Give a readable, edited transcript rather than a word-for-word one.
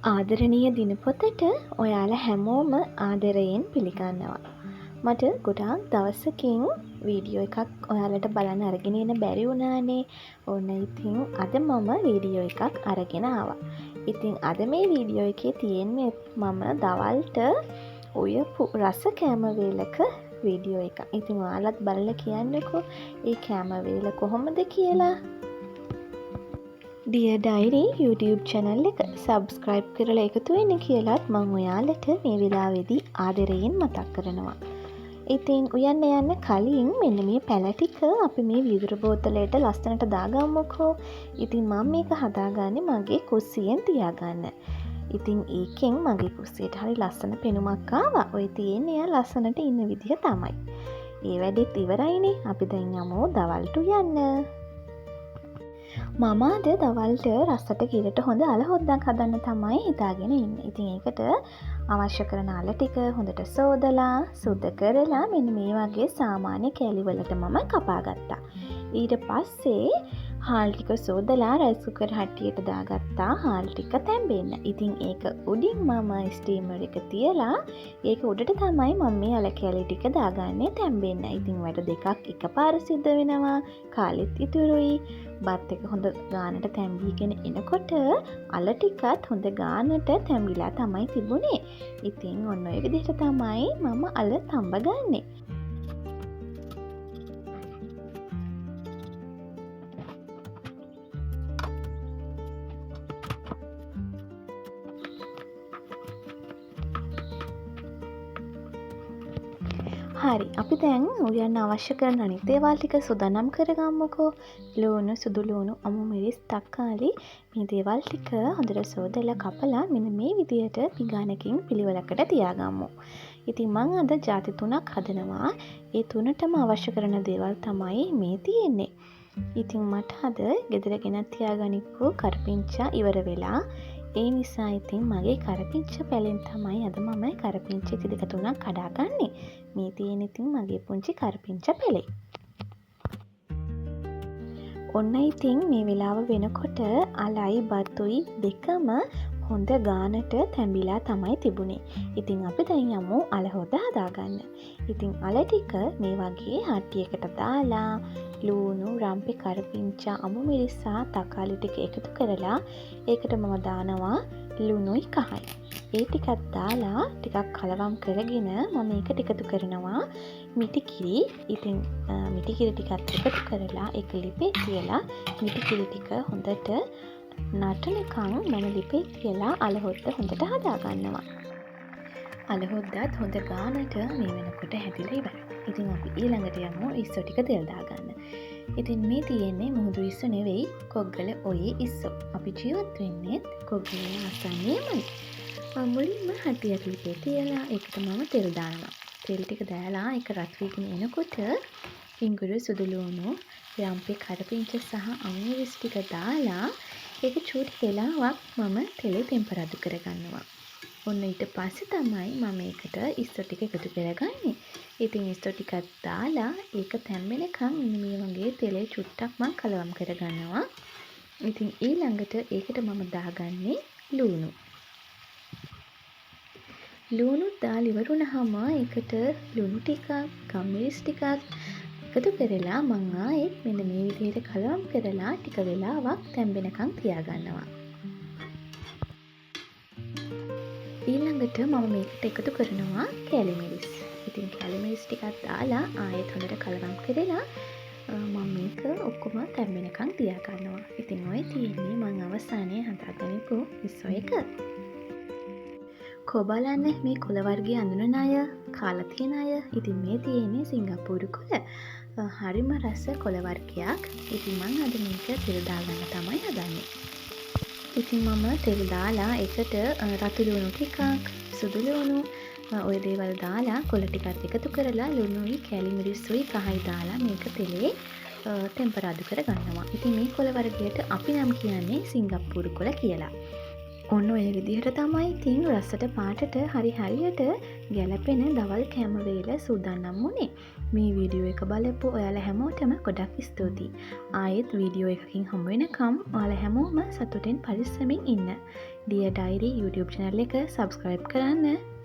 ආදරණීය දිනපොතට ඔයාලා හැමෝම ආදරයෙන් පිළිගන්නවා. මට ගොඩාක් දවසකින් වීඩියෝ එකක් ඔයාලට බලන්න අරගෙන එන්න බැරි වුණානේ. ඔන්න ඉතින් අද මම වීඩියෝ එකක් අරගෙන ආවා. ඉතින් අද මේ වීඩියෝ එකේ තියෙන්නේ මම දවල්ට උයපු රස කෑම වේලක වීඩියෝ එකක්. ඉතින් ඔයාලත් බලලා කියන්නකෝ මේ කෑම වේල කොහොමද කියලා. Dear Diary YouTube channel එක subscribe කරලා එකතු වෙන්න කියලාත් මම ඔයාලට මේ වෙලාවේදී ආදරයෙන් මතක් කරනවා. ඉතින් උයන්න යන්න කලින් මෙන්න මේ පැල ටික අපි මේ වීදුරු බෝතලයට ලස්සනට දාගමුකෝ. ඉතින් මම මේක හදාගන්නේ මගේ කුස්සියෙන් තියාගන්න. ඉතින් ඒකෙන් මගේ කුස්සියට හරි ලස්සන පෙනුමක් ආවා. ඔය තියෙන්නේ යා ලස්සනට ඉන්න විදිහ තමයි. ඒ වැඩෙත් ඉවරයිනේ. අපි දැන් යමු දවල්ට යන්න. මම අද දවල්ට රසට කිරට හොඳ අල හොද්දක් හදන්න තමයි හිතාගෙන ඉන්නේ. ඉතින් ඒකට අවශ්‍ය කරන අල ටික හොඳට සෝදලා සුද්ධ කරලා මෙන්න මේ වගේ සාමාන්‍ය කෑලි වලට මම කපා ගත්තා. ඊට පස්සේ හාල් ටික සෝදලා රයිස් කුකර් හට්ටියට දාගත්තා හාල් ටික තැම්බෙන්න. ඉතින් ඒක උඩින් මම ස්ටීමර් එක තියලා ඒක උඩට තමයි මම මේ අල කෑලි ටික දාගන්නේ තැම්බෙන්න. ඉතින් වැඩ දෙකක් එකපාර සිද්ධ වෙනවා. කාලෙත් ඉතුරුයි. බත් එක හොඳ ගානට තැම්බීගෙන එනකොට අල ටිකත් හොඳ ගානට තැම්බිලා තමයි තිබුණේ. ඉතින් ඔන්න ඔය විදිහට තමයි මම අල තඹ ගන්නේ. හරි අපි දැන් උයන්න අවශ්‍ය කරන අනිත් දේවල් ටික සූදානම් කරගමුකෝ. ලුණු, සුදු ලුණු, අමු මිරිස්, තක්කාලි මේ දේවල් ටික හොඳට සෝදලා කපලා මෙන්න මේ විදියට පිඟානකින් පිළිවෙලකට තියාගමු. ඉතින් මම අද ಜಾති තුනක් හදනවා. ඒ තුනටම අවශ්‍ය කරන දේවල් තමයි මේ තියෙන්නේ. ඉතින් මට අද ගෙදර ගෙනත් තියාගනිපු කරපිංචා ඉවර වෙලා ඒ නිසා ඉතින් මගේ කරපිංච පැලෙන් තමයි අද මම කරපිංච දෙක තුනක් කඩාගන්නේ. මේ තියෙන ඉතින් මගේ පුංචි කරපිංච පැලේ. ඔන්න ඉතින් මේ වෙලාව වෙනකොට අලයි බතුයි දෙකම හොඳ ගානට තැඹිලා තමයි තිබුණේ. ඉතින් අපි දැන් යමු අල හොද හදාගන්න. ඉතින් අල ටික මේ වගේ හට්ටියකට දාලා ලුණු, රම්පේ, කරපිංචා, අමු මිරිස් සහ තක්කාලි ටික එකතු කරලා ඒකට මම දානවා ලුණුයි කහයි. ඒ ටිකක් දාලා ටිකක් කලවම් කරගෙන මම ඒකට එකතු කරනවා මිටි කිරි. ඉතින් මිටි කිරි ටිකත් එකතු කරලා ඒක ලිපේ තියලා මිටි කිරි ටික හොඳට නටනකම් මම ලිපේ තියලා අල හොද්ද හොඳට හදා ගන්නවා. අල හොද්දත් හොඳ ගානට මේ වෙනකොට හැදිලා ඉවරයි. ඉතින් අපි ඊළඟට යමු ඉස්සෝ ටික තෙල් දාගන්න. ඉතින් මේ තියෙන්නේ මුහුදු ඉස්සෝ නෙවෙයි කොග්ගල ඔයේ ඉස්සෝ. අපි ජීවත් වෙන්නේ කොග්ගල ආසන්නයේමයි. මුලින්ම හටියක් ලිපේ තියලා ඒකට මම තෙල් දානවා. තෙල් ටික දාලා ඒක රත් වීගෙන එනකොට ඉඟුරු, සුදු ලුණු, රම්පේ, කරපිංච සහ අමු මිරිස් ටික දාලා ඒක චූටි වෙලාවක් මම තෙලේ ටෙම්පරාදු කරගන්නවා. ඔන්න ඊට පස්සේ තමයි මම ඒකට ඉස්සෝ ටික එකතු කරගන්නේ. ඉතින් ඉස්සෝ ටිකක් දාලා ඒක තැම්බෙනකන් මේ වගේ තෙලේ චුට්ටක් මම කලවම් කරගන්නවා. ඉතින් ඊළඟට ඒකට මම දාගන්නේ ලුණු. ලුණු දාලා ඉවරුනහම ඒකට ලුණු ටිකක්, ගම්මිරිස් ටිකක් එකතු කරලා මම ආයෙත් මෙන්න මේ විදිහට කලවම් කරලා ටික වෙලාවක් තැම්බෙනකන් තියාගන්නවා. ඊළඟට මම මේකට එකතු කරනවා කැලි මිරිස්. ඉතින් කැලි මිරිස් ටිකක් දාලා ආයෙත් හොඳට කලවම් කරලා මම මේක ඔක්කොම තැම්බෙනකන් තියාගන්නවා. ඉතින් ඔය තියෙන්නේ මම අවසානයේ හදාගනිපු ඉස්සෝ එක. කො බලන්න මේ කොළ වර්ගයේ අඳුනන අය, කාලා තියෙන අය. ඉතින් මේ තියෙන්නේ සිංගප්පූරු කොළ. හරිම රස කොළ වර්ගයක්. ඉතින් මම අද මේක තෙල් දාගන්න තමයි හදන්නේ. ඉතින් මම තෙල් දාලා ඒකට රතු ලුණු ටිකක්, සුදු ලුණු ඔය දේවල් දාලා කොළ ටිකත් එකතු කරලා ලුණුයි, කැලි මිරිස්සුයි, කහයි දාලා මේක තෙලේ ටෙම්පරාදු කරගන්නවා. ඉතින් මේ කොළ වර්ගයට අපි නම් කියන්නේ සිංගප්පූරු කොළ කියලා. ඔන්න ඔය විදිහට තමයි ඉතින් රසට පාටට හරි හරියට ගැලපෙන දවල් කෑම වේල සූදානම් වුණේ. මේ වීඩියෝ එක බලපු ඔයාලා හැමෝටම ගොඩක් ස්තුතියි. ආයෙත් වීඩියෝ එකකින් හමු වෙනකම් ඔයාලා හැමෝම සතුටින් පරිස්සමින් ඉන්න. Dear Diary YouTube channel එක subscribe කරන්න.